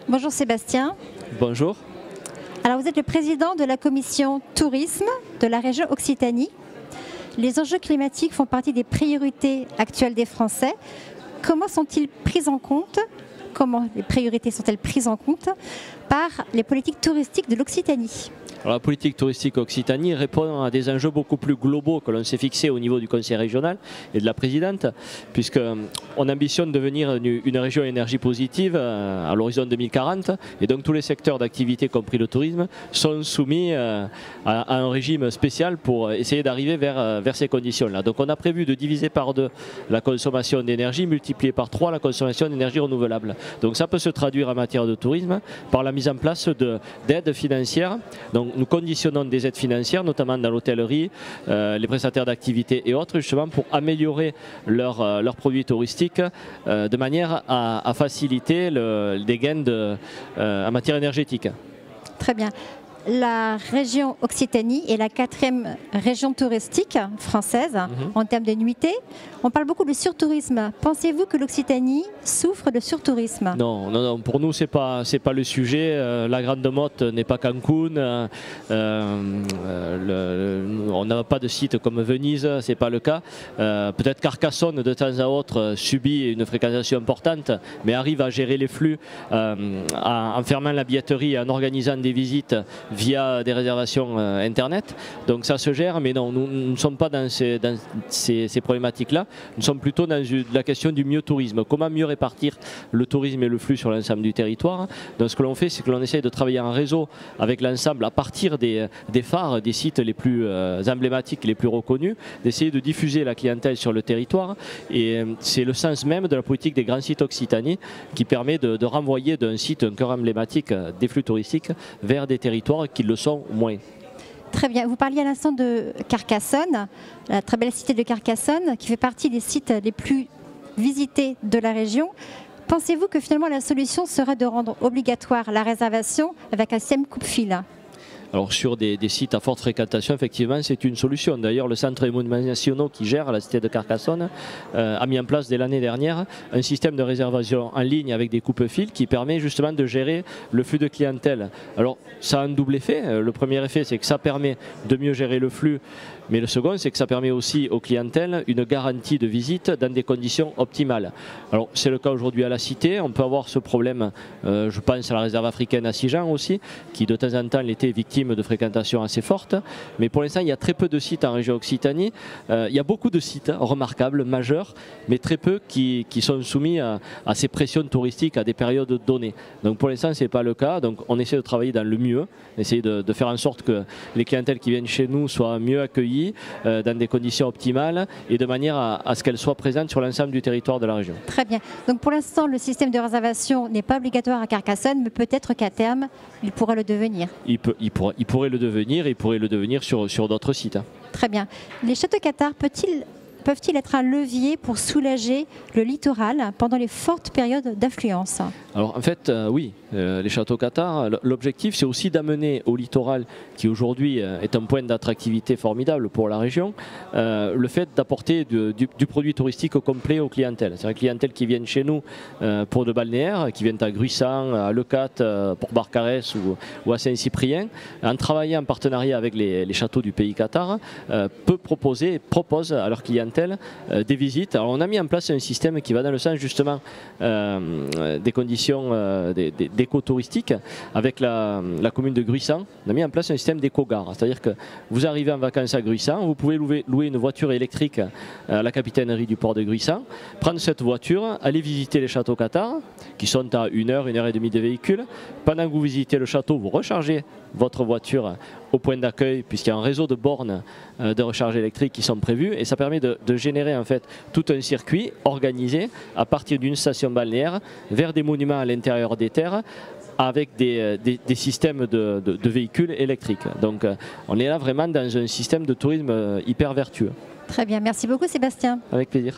Bonjour Sébastien. Bonjour. Alors vous êtes le président de la commission tourisme de la région Occitanie. Les enjeux climatiques font partie des priorités actuelles des Français. Comment sont-ils pris en compte? Comment les priorités sont-elles prises en compte par les politiques touristiques de l'Occitanie? Alors, la politique touristique Occitanie répond à des enjeux beaucoup plus globaux que l'on s'est fixé au niveau du conseil régional et de la présidente, puisqu'on ambitionne de devenir une région énergie positive à l'horizon 2040, et donc tous les secteurs d'activité, compris le tourisme, sont soumis à un régime spécial pour essayer d'arriver vers ces conditions-là. Donc on a prévu de diviser par 2 la consommation d'énergie, multiplier par 3 la consommation d'énergie renouvelable. Donc ça peut se traduire en matière de tourisme par la mise en place d'aides financières. Donc nous conditionnons des aides financières, notamment dans l'hôtellerie, les prestataires d'activités et autres, justement pour améliorer leurs produits touristiques de manière à faciliter des gains en matière énergétique. Très bien. La région Occitanie est la 4e région touristique française en termes de nuitées. On parle beaucoup de surtourisme. Pensez-vous que l'Occitanie souffre de surtourisme? Non, non, non, pour nous c'est pas le sujet. La Grande Motte n'est pas Cancun. On n'a pas de site comme Venise, c'est pas le cas. Peut-être Carcassonne de temps à autre subit une fréquentation importante, mais arrive à gérer les flux en fermant la billetterie et en organisant des visites via des réservations internet. Donc ça se gère, mais non, nous ne sommes pas dans ces problématiques-là. Nous sommes plutôt dans la question du mieux tourisme. Comment mieux répartir le tourisme et le flux sur l'ensemble du territoire? Donc ce que l'on fait, c'est que l'on essaye de travailler en réseau avec l'ensemble à partir des phares, des sites les plus emblématiques, les plus reconnus, d'essayer de diffuser la clientèle sur le territoire. Et c'est le sens même de la politique des grands sites Occitanie qui permet de renvoyer d'un site, un cœur emblématique des flux touristiques vers des territoires qui le sont moins. Très bien. Vous parliez à l'instant de Carcassonne, la très belle cité de Carcassonne, qui fait partie des sites les plus visités de la région. Pensez-vous que finalement la solution serait de rendre obligatoire la réservation avec un système coupe-fil? Alors sur des sites à forte fréquentation, effectivement, c'est une solution. D'ailleurs, le Centre des monuments nationaux qui gère la cité de Carcassonne a mis en place dès l'année dernière un système de réservation en ligne avec des coupes-fils qui permet justement de gérer le flux de clientèle. Alors ça a un double effet. Le premier effet, c'est que ça permet de mieux gérer le flux, mais le second, c'est que ça permet aussi aux clientèles une garantie de visite dans des conditions optimales. Alors c'est le cas aujourd'hui à la cité. On peut avoir ce problème, je pense à la réserve africaine à Sijan aussi, qui de temps en temps l'était victime de fréquentation assez forte, mais pour l'instant il y a très peu de sites en région Occitanie. Il y a beaucoup de sites remarquables, majeurs, mais très peu qui sont soumis à ces pressions touristiques à des périodes données. Donc pour l'instant c'est pas le cas, donc on essaie de travailler dans le mieux, essayer de faire en sorte que les clientèles qui viennent chez nous soient mieux accueillies, dans des conditions optimales et de manière à ce qu'elles soient présentes sur l'ensemble du territoire de la région. Très bien. Donc pour l'instant le système de réservation n'est pas obligatoire à Carcassonne, mais peut-être qu'à terme il pourra le devenir. Il pourrait le devenir, et il pourrait le devenir sur d'autres sites. Très bien. Les châteaux cathares peuvent-ils être un levier pour soulager le littoral pendant les fortes périodes d'affluence? Alors en fait, oui, les châteaux cathares, l'objectif c'est aussi d'amener au littoral, qui aujourd'hui est un point d'attractivité formidable pour la région, le fait d'apporter du produit touristique au complet aux clientèles. C'est-à-dire les clientèles qui viennent chez nous pour de balnéaires, qui viennent à Gruissan, à Leucate, Port-Barcarès ou à Saint-Cyprien, en travaillant en partenariat avec les châteaux du pays cathare, propose à leurs clientèles des visites. Alors on a mis en place un système qui va dans le sens justement des conditions d'éco-touristiques avec la commune de Gruissan. On a mis en place un système d'éco-gare, c'est-à-dire que vous arrivez en vacances à Gruissan, vous pouvez louer une voiture électrique à la capitainerie du port de Gruissan, prendre cette voiture, aller visiter les châteaux cathares qui sont à 1 heure, 1 heure et demie de véhicule. Pendant que vous visitez le château, vous rechargez votre voiture au point d'accueil, puisqu'il y a un réseau de bornes de recharge électrique qui sont prévues, et ça permet de générer en fait tout un circuit organisé à partir d'une station balnéaire vers des monuments à l'intérieur des terres avec des systèmes de véhicules électriques. Donc on est là vraiment dans un système de tourisme hyper vertueux. Très bien, merci beaucoup Sébastien. Avec plaisir.